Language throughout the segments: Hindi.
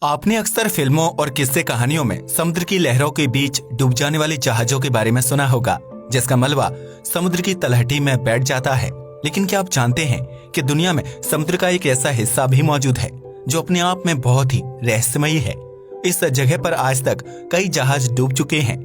आपने अक्सर फिल्मों और किस्से कहानियों में समुद्र की लहरों के बीच डूब जाने वाले जहाजों के बारे में सुना होगा, जिसका मलबा समुद्र की तलहटी में बैठ जाता है। लेकिन क्या आप जानते हैं कि दुनिया में समुद्र का एक ऐसा हिस्सा भी मौजूद है जो अपने आप में बहुत ही रहस्यमयी है। इस जगह पर आज तक कई जहाज डूब चुके हैं,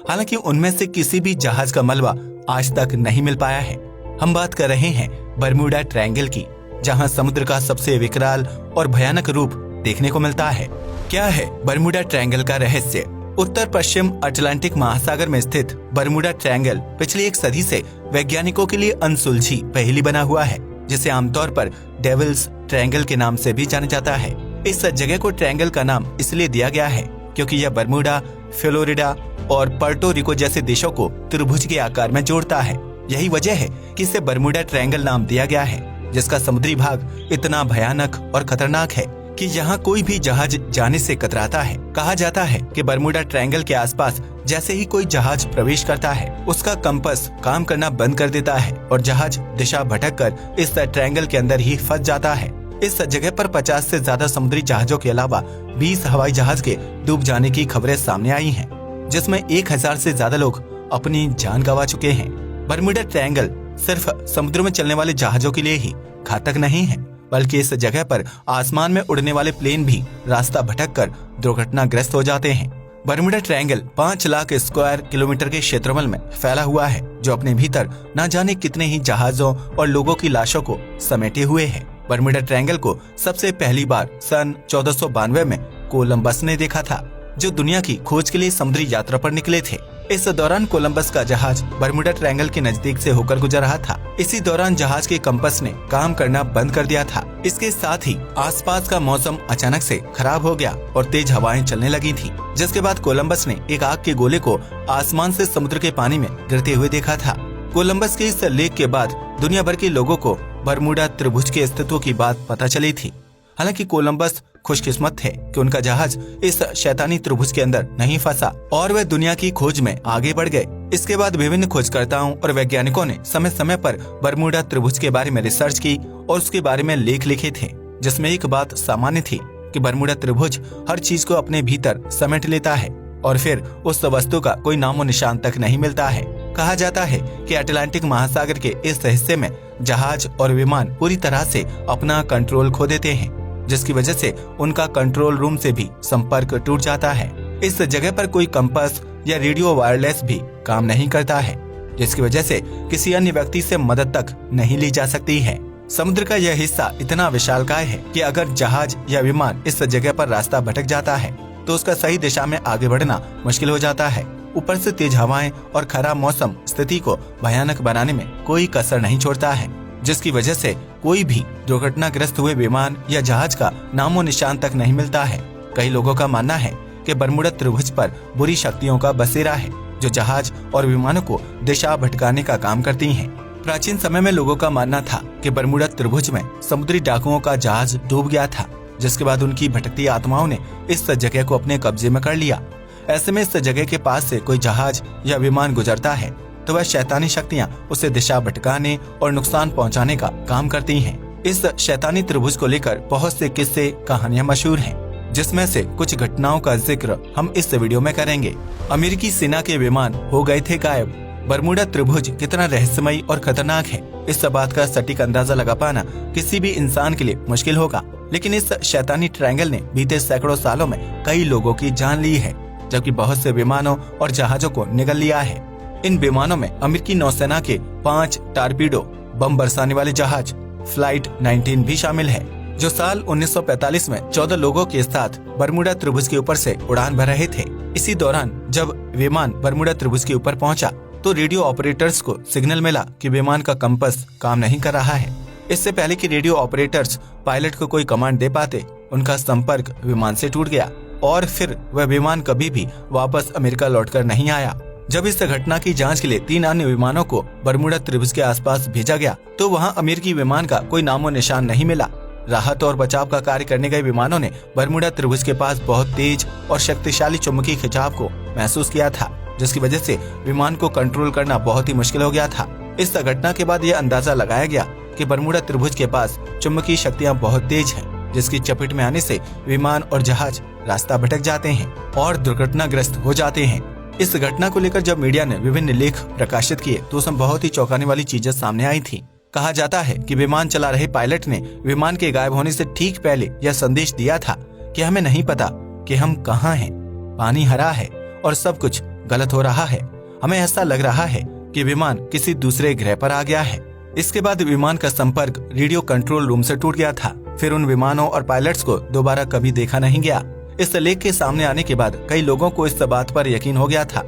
हालांकि उनमें से किसी भी जहाज का मलबा आज तक नहीं मिल पाया है। हम बात कर रहे हैं बरमूडा ट्रायंगल की, जहां समुद्र का सबसे विकराल और भयानक रूप देखने को मिलता है। क्या है बरमूडा ट्रायंगल का रहस्य? उत्तर पश्चिम अटलांटिक महासागर में स्थित बरमूडा ट्रायंगल पिछली एक सदी से वैज्ञानिकों के लिए अनसुलझी पहेली बना हुआ है, जिसे आमतौर पर डेविल्स ट्रायंगल के नाम से भी जाना जाता है। इस जगह को ट्रायंगल का नाम इसलिए दिया गया है क्योंकि यह बरमूडा, फ्लोरिडा और पर्टो रिको जैसे देशों को त्रिभुज के आकार में जोड़ता है। यही वजह है कि इसे बरमूडा ट्रायंगल नाम दिया गया है, जिसका समुद्री भाग इतना भयानक और खतरनाक है कि यहाँ कोई भी जहाज जाने से कतराता है। कहा जाता है कि बरमूडा ट्रायंगल के आसपास जैसे ही कोई जहाज प्रवेश करता है, उसका कंपास काम करना बंद कर देता है और जहाज दिशा भटककर इस ट्रायंगल के अंदर ही फंस जाता है। इस जगह पर 50 से ज्यादा समुद्री जहाजों के अलावा 20 हवाई जहाज के डूब जाने की खबरें सामने आई हैं, जिसमें 1000 से ज्यादा लोग अपनी जान गंवा चुके हैं। बरमूडा ट्रायंगल सिर्फ समुद्र में चलने वाले जहाजों के लिए ही घातक नहीं है, बल्कि इस जगह पर आसमान में उड़ने वाले प्लेन भी रास्ता भटककर दुर्घटनाग्रस्त हो जाते हैं। Bermuda triangle 5 lakh square kilometre के क्षेत्रफल में फैला हुआ है, जो अपने भीतर न जाने कितने ही जहाजों और लोगों की लाशों को समेटे हुए है। बरमूडा ट्रायंगल को सबसे पहली बार सन 1492 में कोलंबस ने देखा था, जो दुनिया की खोज के लिए समुद्री यात्रा पर निकले थे। इस दौरान कोलंबस का जहाज बरमूडा ट्रायंगल के नजदीक से होकर गुजर रहा था। इसी दौरान जहाज के कंपास ने काम करना बंद कर दिया था। इसके साथ ही आसपास का मौसम अचानक से खराब हो गया और तेज हवाएं चलने लगी थी, जिसके बाद कोलंबस ने एक आग के गोले को आसमान से समुद्र के पानी में गिरते हुए देखा था। कोलंबस के इस लेख के बाद दुनिया भर के लोगों को बरमूडा त्रिभुज के अस्तित्व की बात पता चली थी। हालांकि कोलंबस खुशकिस्मत थे कि उनका जहाज इस शैतानी त्रिभुज के अंदर नहीं फंसा और वे दुनिया की खोज में आगे बढ़ गए। इसके बाद विभिन्न खोजकर्ताओं और वैज्ञानिकों ने समय समय पर बरमूडा त्रिभुज के बारे में रिसर्च की और उसके बारे में लेख लिखे थे, जिसमें एक बात सामान्य थी कि बरमूडा त्रिभुज हर चीज को अपने भीतर समेट लेता है और फिर उस वस्तु का कोई नामो निशान तक नहीं मिलता है। कहा जाता है कि अटलांटिक महासागर के इस हिस्से में जहाज और विमान पूरी तरह से अपना कंट्रोल खो देते हैं, जिसकी वजह से उनका कंट्रोल रूम से भी संपर्क टूट जाता है। इस जगह पर कोई कंपास या रेडियो वायरलेस भी काम नहीं करता है, जिसकी वजह से किसी अन्य व्यक्ति से मदद तक नहीं ली जा सकती है। समुद्र का यह हिस्सा इतना विशालकाय है कि अगर जहाज या विमान इस जगह पर रास्ता भटक जाता है तो उसका सही दिशा में आगे बढ़ना मुश्किल हो जाता है। ऊपर से तेज हवाएं और खराब मौसम स्थिति को भयानक बनाने में कोई कसर नहीं छोड़ता है, जिसकी वजह से कोई भी दुर्घटनाग्रस्त हुए विमान या जहाज का नामो निशान तक नहीं मिलता है। कई लोगों का मानना है कि बरमूडा त्रिभुज पर बुरी शक्तियों का बसेरा है, जो जहाज और विमानों को दिशा भटकाने का काम करती हैं। प्राचीन समय में लोगों का मानना था कि बरमूडा त्रिभुज में समुद्री डाकुओं का जहाज डूब गया था, जिसके बाद उनकी भटकती आत्माओं ने इस जगह को अपने कब्जे में कर लिया। ऐसे में इस जगह के पास से कोई जहाज या विमान गुजरता है तो वह शैतानी शक्तियां उसे दिशा भटकाने और नुकसान पहुंचाने का काम करती हैं। इस शैतानी त्रिभुज को लेकर बहुत से किस्से कहानियां मशहूर हैं, जिसमें से कुछ घटनाओं का जिक्र हम इस वीडियो में करेंगे। अमेरिकी सेना के विमान हो गए थे गायब। बरमूडा त्रिभुज कितना रहस्यमयी और खतरनाक है, इस बात का सटीक अंदाजा लगा पाना किसी भी इंसान के लिए मुश्किल होगा, लेकिन इस शैतानी ट्रायंगल ने बीते सैकड़ों सालों में कई लोगों की जान ली है, जबकि बहुत से विमानों और जहाजों को निगल लिया है। इन विमानों में अमेरिकी नौसेना के 5 टारपीडो बम बरसाने वाले जहाज फ्लाइट 19 भी शामिल है, जो साल 1945 में 14 लोगों के साथ बरमूडा त्रिभुज के ऊपर से उड़ान भर रहे थे। इसी दौरान जब विमान बरमूडा त्रिभुज के ऊपर पहुंचा तो रेडियो ऑपरेटर्स को सिग्नल मिला कि विमान का कंपास काम नहीं कर रहा है। इससे पहले कि रेडियो ऑपरेटर्स पायलट को कोई कमांड दे पाते, उनका संपर्क विमान से टूट गया और फिर वह विमान कभी भी वापस अमेरिका लौटकर नहीं आया। जब इस घटना की जांच के लिए 3 अन्य विमानों को बरमूडा त्रिभुज के आसपास भेजा गया तो वहां अमेरिकी विमान का कोई नामो निशान नहीं मिला। राहत और बचाव का कार्य करने गए विमानों ने बरमूडा त्रिभुज के पास बहुत तेज और शक्तिशाली चुंबकीय खिंचाव को महसूस किया था, जिसकी वजह से विमान को कंट्रोल करना बहुत ही मुश्किल हो गया था। इस घटना के बाद यह अंदाजा लगाया गया कि बरमूडा त्रिभुज के पास चुंबकीय शक्तियां बहुत तेज हैं जिसकी चपेट में आने से विमान और जहाज रास्ता भटक जाते हैं और दुर्घटनाग्रस्त हो जाते हैं। इस घटना को लेकर जब मीडिया ने विभिन्न लेख प्रकाशित किए तो उसमें बहुत ही चौंकाने वाली चीजें सामने आई थी। कहा जाता है कि विमान चला रहे पायलट ने विमान के गायब होने से ठीक पहले यह संदेश दिया था कि हमें नहीं पता कि हम कहाँ हैं, पानी हरा है और सब कुछ गलत हो रहा है। हमें ऐसा लग रहा है कि विमान किसी दूसरे ग्रह पर आ गया है। इसके बाद विमान का संपर्क रेडियो कंट्रोल रूम से टूट गया था। फिर उन विमानों और पायलट्स को दोबारा कभी देखा नहीं गया। इस लेख के सामने आने के बाद कई लोगों को इस बात पर यकीन हो गया था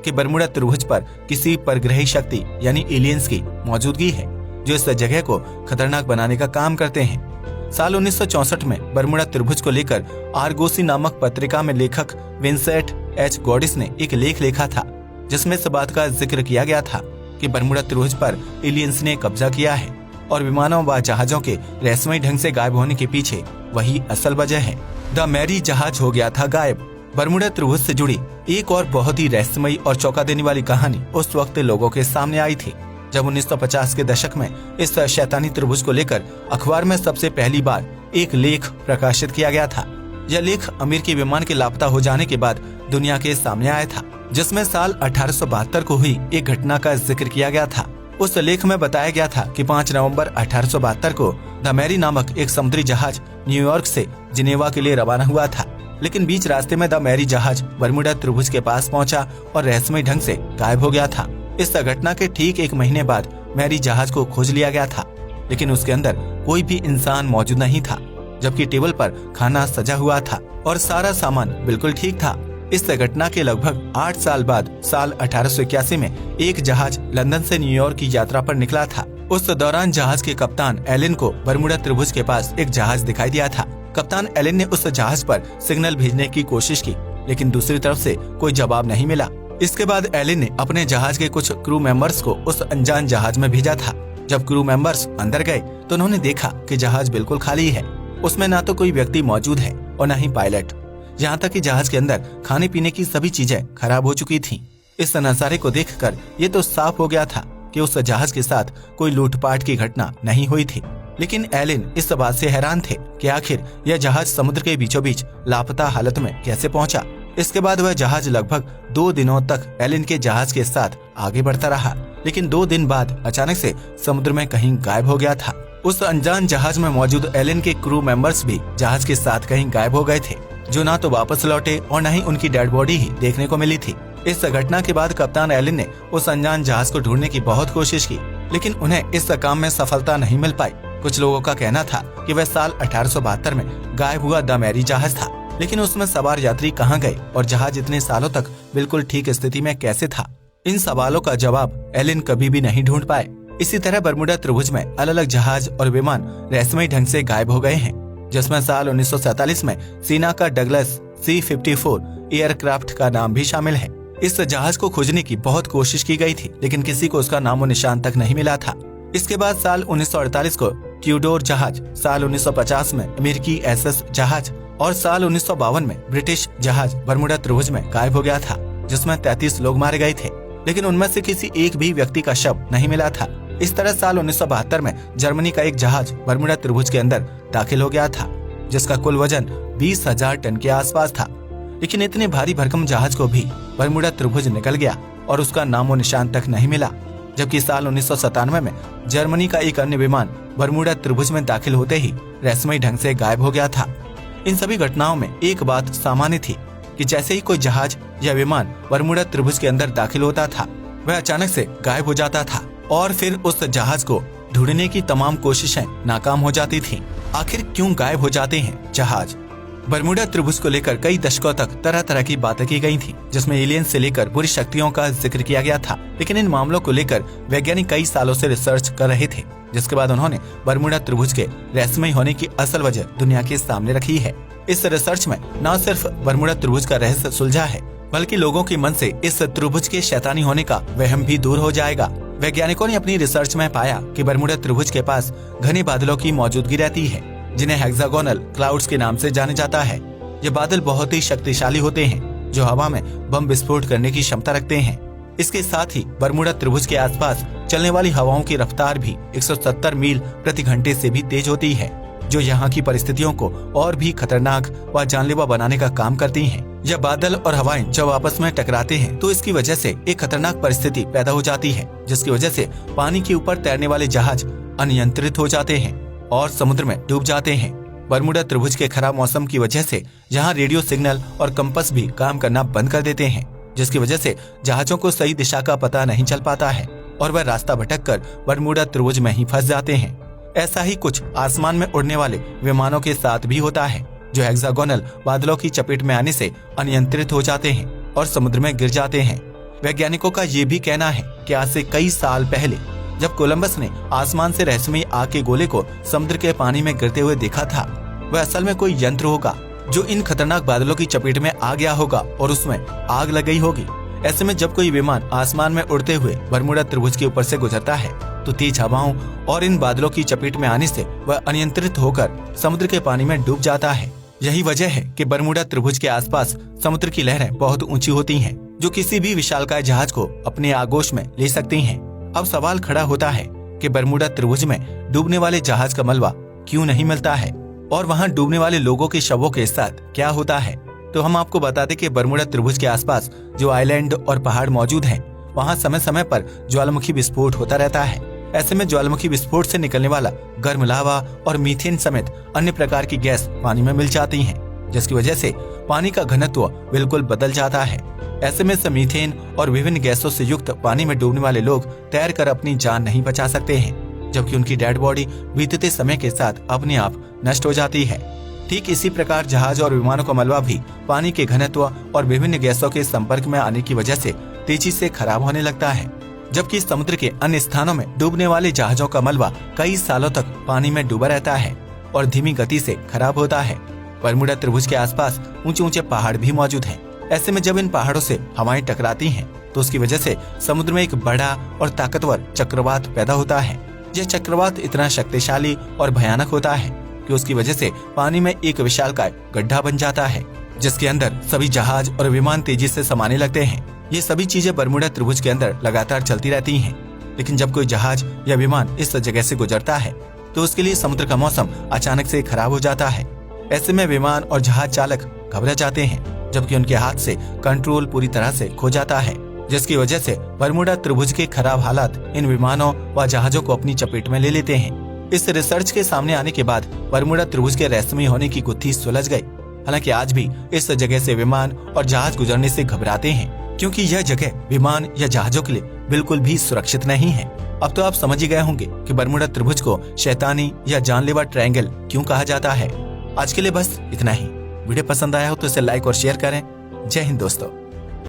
कि बरमूडा त्रिभुज पर किसी परग्रही शक्ति यानी एलियंस की मौजूदगी है जो इस जगह को खतरनाक बनाने का काम करते हैं। साल 1964 में बरमूडा त्रिभुज को लेकर आर्गोसी नामक पत्रिका में लेखक विंसेंट एच गॉडिस ने एक लेख लिखा था जिसमें इस बात का जिक्र किया गया था कि बरमूडा त्रिभुज पर एलियंस ने कब्जा किया है और विमानों व जहाजों के रहस्यमयी ढंग से गायब होने के पीछे वही असल वजह है। द मैरी जहाज हो गया था गायब। बरमूडा त्रिभुज से जुड़ी एक और बहुत ही रहस्यमयी और चौंका देने वाली कहानी उस वक्त लोगों के सामने आई थी जब 1950 के दशक में इस शैतानी त्रिभुज को लेकर अखबार में सबसे पहली बार एक लेख प्रकाशित किया गया था। यह लेख अमेरिकी विमान के लापता हो जाने के बाद दुनिया के सामने आया था, जिसमें साल 1872 को हुई एक घटना का जिक्र किया गया था। उस लेख में बताया गया था कि 5 नवंबर 1872 को द मैरी नामक एक समुद्री जहाज न्यूयॉर्क से जिनेवा के लिए रवाना हुआ था, लेकिन बीच रास्ते में द मैरी जहाज बरमूडा त्रिभुज के पास पहुंचा और रहस्यमय ढंग से गायब हो गया था। इस घटना के ठीक 1 महीने बाद मैरी जहाज को खोज लिया गया था, लेकिन उसके अंदर कोई भी इंसान मौजूद नहीं था, जबकि टेबल पर खाना सजा हुआ था और सारा सामान बिल्कुल ठीक था। इस घटना के लगभग 8 साल बाद साल 1881 में एक जहाज लंदन से न्यूयॉर्क की यात्रा पर निकला था। उस दौरान जहाज के कप्तान एलन को बरमूडा त्रिभुज के पास एक जहाज दिखाई दिया था। कप्तान एलन ने उस जहाज पर सिग्नल भेजने की कोशिश की, लेकिन दूसरी तरफ से कोई जवाब नहीं मिला। इसके बाद एलन ने अपने जहाज के कुछ क्रू मेंबर्स को उस अनजान जहाज में भेजा था। जब क्रू मेंबर्स अंदर गए तो उन्होंने देखा कि जहाज बिल्कुल खाली है। उसमें ना तो कोई व्यक्ति मौजूद है और न ही पायलट। यहाँ तक कि जहाज के अंदर खाने पीने की सभी चीजें खराब हो चुकी थीं। इस नजारे को देखकर ये तो साफ हो गया था कि उस जहाज के साथ कोई लूटपाट की घटना नहीं हुई थी। लेकिन एलन इस बात से हैरान थे कि आखिर यह जहाज समुद्र के बीचों बीच लापता हालत में कैसे पहुंचा। इसके बाद वह जहाज लगभग 2 दिनों तक एलन के जहाज के साथ आगे बढ़ता रहा, लेकिन 2 दिन बाद अचानक से समुद्र में कहीं गायब हो गया था। उस अनजान जहाज में मौजूद एलन के क्रू मेंबर्स भी जहाज के साथ कहीं गायब हो गए थे, जो ना तो वापस लौटे और न ही उनकी डेड बॉडी ही देखने को मिली थी। इस घटना के बाद कप्तान एलन ने उस अनजान जहाज को ढूंढने की बहुत कोशिश की, लेकिन उन्हें इस काम में सफलता नहीं मिल पाई। कुछ लोगों का कहना था कि वह साल 1872 में गायब हुआ द मैरी जहाज था, लेकिन उसमें सवार यात्री कहाँ गए और जहाज इतने सालों तक बिल्कुल ठीक स्थिति में कैसे था। इन सवालों का जवाब एलन कभी भी नहीं ढूंढ पाए। इसी तरह बरमूडा त्रिभुज में अलग अलग जहाज और विमान रहस्यमयी ढंग से गायब हो गए हैं, जिसमें साल 1947 में सेना का डगलस C-54 एयरक्राफ्ट का नाम भी शामिल है। इस जहाज को खोजने की बहुत कोशिश की गई थी, लेकिन किसी को उसका नामो निशान तक नहीं मिला था। इसके बाद साल 1948 को ट्यूडोर जहाज, साल 1950 में अमेरिकी SS जहाज और साल 1952 में ब्रिटिश जहाज बरमूडा त्रिभुज में गायब हो गया था, जिसमें 33 लोग मारे गए थे, लेकिन उनमें से किसी एक भी व्यक्ति का शव नहीं मिला था। इस तरह साल 1972 में जर्मनी का एक जहाज बरमूडा त्रिभुज के अंदर दाखिल हो गया था, जिसका कुल वजन 20,000 टन के आसपास था, लेकिन इतने भारी भरकम जहाज को भी बरमूडा त्रिभुज निकल गया और उसका नामो निशान तक नहीं मिला। जबकि साल 1997 में जर्मनी का एक अन्य विमान बरमूडा त्रिभुज में दाखिल होते ही रहस्यमयी ढंग से गायब हो गया था। इन सभी घटनाओं में एक बात सामान्य थी कि जैसे ही कोई जहाज या विमान बरमूडा त्रिभुज के अंदर दाखिल होता था, वह अचानक से गायब हो जाता था और फिर उस जहाज को ढूंढने की तमाम कोशिशें नाकाम हो जाती थीं। आखिर क्यों गायब हो जाते हैं जहाज? बरमूडा त्रिभुज को लेकर कई दशकों तक तरह तरह की बातें की गई थी, जिसमें एलियंस से लेकर बुरी शक्तियों का जिक्र किया गया था। लेकिन इन मामलों को लेकर वैज्ञानिक कई सालों से रिसर्च कर रहे थे, जिसके बाद उन्होंने बरमूडा त्रिभुज के रहस्यमय होने की असल वजह दुनिया के सामने रखी है। इस रिसर्च में न सिर्फ बरमूडा त्रिभुज का रहस्य सुलझा है, बल्कि लोगों के मन से इस त्रिभुज के शैतानी होने का वहम भी दूर हो जाएगा। वैज्ञानिकों ने अपनी रिसर्च में पाया कि बरमूडा त्रिभुज के पास घने बादलों की मौजूदगी रहती है, जिन्हें हेक्सागोनल क्लाउड्स के नाम से जाने जाता है। ये बादल बहुत ही शक्तिशाली होते हैं, जो हवा में बम विस्फोट करने की क्षमता रखते हैं। इसके साथ ही बरमूडा त्रिभुज के आसपास चलने वाली हवाओं की रफ्तार भी 170 मील प्रति घंटे से भी तेज होती है, जो यहाँ की परिस्थितियों को और भी खतरनाक व जानलेवा बनाने का काम करती हैं। जब बादल और हवाएं जब आपस में टकराते हैं तो इसकी वजह से एक खतरनाक परिस्थिति पैदा हो जाती है, जिसकी वजह से पानी के ऊपर तैरने वाले जहाज अनियंत्रित हो जाते हैं और समुद्र में डूब जाते हैं। बरमूडा त्रिभुज के खराब मौसम की वजह से यहाँ रेडियो सिग्नल और कंपास भी काम करना बंद कर देते हैं, जिसकी वजह से जहाजों को सही दिशा का पता नहीं चल पाता है और वह रास्ता भटककर बरमूडा त्रिभुज में ही फंस जाते हैं। ऐसा ही कुछ आसमान में उड़ने वाले विमानों के साथ भी होता है, जो हेक्सागोनल बादलों की चपेट में आने से अनियंत्रित हो जाते हैं और समुद्र में गिर जाते हैं। वैज्ञानिकों का ये भी कहना है कि आज से कई साल पहले जब कोलंबस ने आसमान से रहस्यमयी आग के गोले को समुद्र के पानी में गिरते हुए देखा था, वह असल में कोई यंत्र होगा जो इन खतरनाक बादलों की चपेट में आ गया होगा और उसमें आग लग गई होगी। ऐसे में जब कोई विमान आसमान में उड़ते हुए बरमूडा त्रिभुज के ऊपर से गुजरता है तो तेज हवाओं और इन बादलों की चपेट में आने से वह अनियंत्रित होकर समुद्र के पानी में डूब जाता है। यही वजह है कि बरमूडा त्रिभुज के आसपास समुद्र की लहरें बहुत ऊंची होती हैं, जो किसी भी विशालकाय जहाज को अपने आगोश में ले सकती हैं। अब सवाल खड़ा होता है कि बरमूडा त्रिभुज में डूबने वाले जहाज का मलबा क्यों नहीं मिलता है और वहां डूबने वाले लोगों के शवों के साथ क्या होता है। तो हम आपको बता दें कि बरमूडा त्रिभुज के आसपास जो आइलैंड और पहाड़ मौजूद हैं, वहां समय समय पर ज्वालामुखी विस्फोट होता रहता है। ऐसे में ज्वालामुखी विस्फोट से निकलने वाला गर्म लावा और मीथेन समेत अन्य प्रकार की गैस पानी में मिल जाती है, जिसकी वजह से पानी का घनत्व बिल्कुल बदल जाता है। ऐसे में मीथेन और विभिन्न गैसों से युक्त पानी में डूबने वाले लोग तैरकर अपनी जान नहीं बचा सकते हैं, जबकि उनकी डेड बॉडी बीतते समय के साथ अपने आप नष्ट हो जाती है। ठीक इसी प्रकार जहाज और विमानों का मलबा भी पानी के घनत्व और विभिन्न गैसों के संपर्क में आने की वजह से तेजी से खराब होने लगता है, जबकि समुद्र के अन्य स्थानों में डूबने वाले जहाजों का मलबा कई सालों तक पानी में डूबा रहता है और धीमी गति से खराब होता है। बरमूडा त्रिभुज के आसपास ऊंचे ऊंचे पहाड़ भी मौजूद हैं। ऐसे में जब इन पहाड़ों से हवाएं टकराती हैं, तो उसकी वजह से समुद्र में एक बड़ा और ताकतवर चक्रवात पैदा होता है। यह चक्रवात इतना शक्तिशाली और भयानक होता है कि उसकी वजह से पानी में एक विशालकाय गड्ढा बन जाता है, जिसके अंदर सभी जहाज और विमान तेजी से समाने लगते हैं। ये सभी चीजें बरमूडा त्रिभुज के अंदर लगातार चलती रहती हैं। लेकिन जब कोई जहाज या विमान इस जगह से गुजरता है तो उसके लिए समुद्र का मौसम अचानक से खराब हो जाता है। ऐसे में विमान और जहाज चालक घबरा जाते हैं, जबकि उनके हाथ से कंट्रोल पूरी तरह से खो जाता है, जिसकी वजह से बरमूडा त्रिभुज के खराब हालात इन विमानों व जहाजों को अपनी चपेट में ले लेते हैं। इस रिसर्च के सामने आने के बाद बरमूडा त्रिभुज के रहस्यमयी होने की गुत्थी सुलझ गई। हालांकि आज भी इस जगह से विमान और जहाज गुजरने से घबराते हैं, क्योंकि यह जगह विमान या जहाजों के लिए बिल्कुल भी सुरक्षित नहीं है। अब तो आप समझ ही गए होंगे कि बरमूडा त्रिभुज को शैतानी या जानलेवा ट्रायंगल क्यों कहा जाता है। आज के लिए बस इतना ही। वीडियो पसंद आया हो तो इसे लाइक और शेयर करें। जय हिंद दोस्तों।